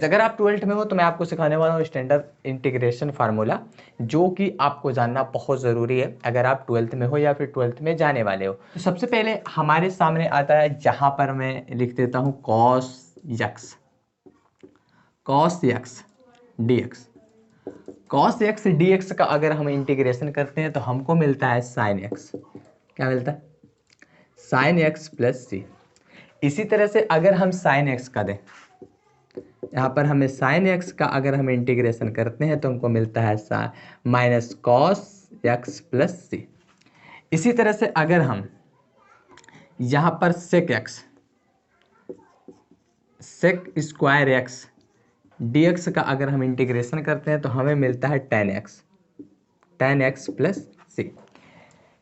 अगर आप 12th में हो तो मैं आपको सिखाने वाला हूँ स्टैंडर्ड इंटीग्रेशन फार्मूला, जो कि आपको जानना बहुत ज़रूरी है अगर आप 12th में हो या फिर 12th में जाने वाले हो। तो सबसे पहले हमारे सामने आता है, जहाँ पर मैं लिख देता हूँ cos x dx। cos x dx का अगर हम इंटीग्रेशन करते हैं तो हमको मिलता है sin x। क्या मिलता है? sin x प्लस सी। इसी तरह से अगर हम sin x का दें, यहाँ पर हमें sin x का अगर हम इंटीग्रेशन करते हैं तो हमको मिलता है माइनस cos x प्लस सी। इसी तरह से अगर हम यहाँ पर sec स्क्वायर x dx का अगर हम इंटीग्रेशन करते हैं तो हमें मिलता है tan x प्लस सी।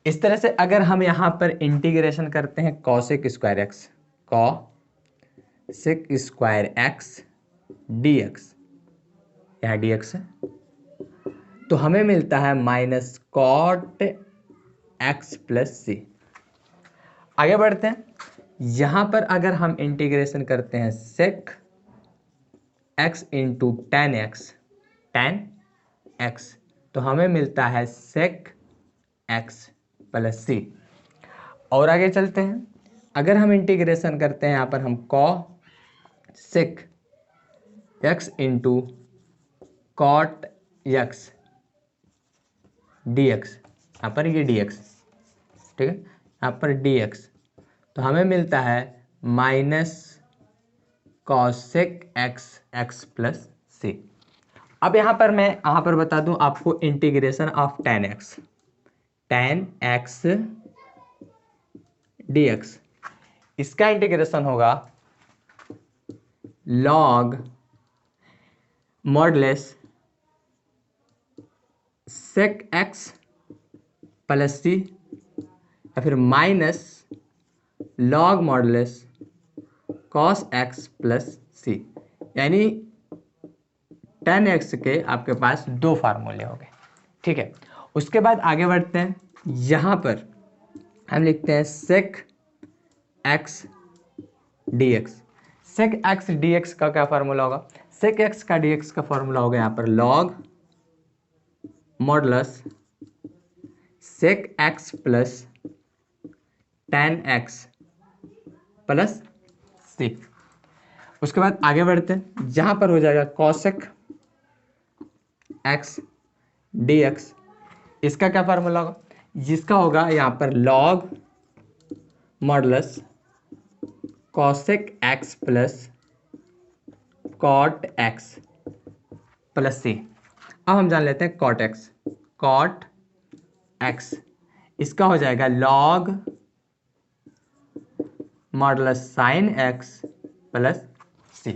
इस तरह से अगर हम यहाँ पर इंटीग्रेशन करते हैं cosec स्क्वायर x dx, यहाँ dx है, तो हमें मिलता है माइनस cot x प्लस सी। आगे बढ़ते हैं, यहाँ पर अगर हम इंटीग्रेशन करते हैं sec x into tan x तो हमें मिलता है sec x प्लस सी। और आगे चलते हैं, अगर हम इंटीग्रेशन करते हैं यहाँ पर हम cosec x into cot x dx, यहाँ पर ये dx, ठीक है, यहाँ पर dx, तो हमें मिलता है minus cosec x plus C. अब यहाँ पर बता दूं आपको integration of tan x dx, इसका इंटीग्रेशन होगा log modulus sec x plus C या फिर minus log modulus cos x plus C. यानी tan x के आपके पास दो फार्मूले हो गए, ठीक है। उसके बाद आगे बढ़ते हैं, यहाँ पर हम लिखते हैं sec x dx। sec x dx का क्या फार्मूला होगा? sec x का dx का फार्मूला होगा यहाँ पर log modulus sec x plus tan x plus C. उसके बाद आगे बढ़ते हैं, जहां पर हो जाएगा cosec x dx, इसका क्या फार्मूला होगा? जिसका होगा यहाँ पर log modulus cosec x plus cot x plus C. अब हम जान लेते हैं cot x, इसका हो जाएगा log modulus sin x plus C.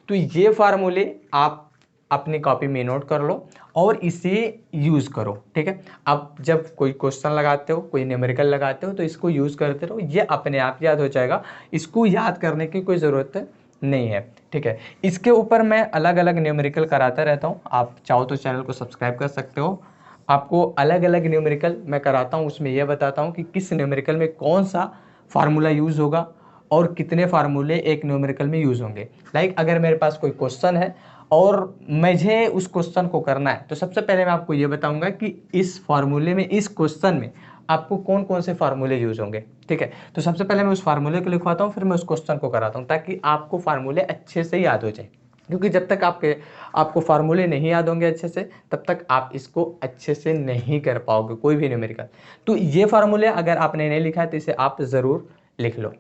तो ये फार्मूले आप अपनी कॉपी में नोट कर लो और इसे यूज़ करो, ठीक है। अब जब कोई क्वेश्चन लगाते हो, कोई न्यूमेरिकल लगाते हो तो इसको यूज़ करते रहो, ये अपने आप याद हो जाएगा, इसको याद करने की कोई ज़रूरत नहीं है, ठीक है। इसके ऊपर मैं अलग अलग न्यूमेरिकल कराता रहता हूँ, आप चाहो तो चैनल को सब्सक्राइब कर सकते हो। आपको अलग अलग न्यूमेरिकल मैं कराता हूँ, उसमें यह बताता हूँ कि किस न्यूमेरिकल में कौन सा फार्मूला यूज़ होगा और कितने फार्मूले एक न्यूमेरिकल में यूज़ होंगे। लाइक अगर मेरे पास कोई क्वेश्चन है और मुझे उस क्वेश्चन को करना है तो सबसे पहले मैं आपको ये बताऊंगा कि इस फार्मूले में, इस क्वेश्चन में आपको कौन कौन से फार्मूले यूज़ होंगे, ठीक है। तो सबसे पहले मैं उस फार्मूले को लिखवाता हूँ, फिर मैं उस क्वेश्चन को कराता हूँ, ताकि आपको फार्मूले अच्छे से याद हो जाए। क्योंकि जब तक आपको फार्मूले नहीं याद होंगे अच्छे से, तब तक आप इसको अच्छे से नहीं कर पाओगे कोई भी न्यूमेरिकल। तो ये फार्मूले अगर आपने नहीं लिखा है तो इसे आप ज़रूर लिख लो।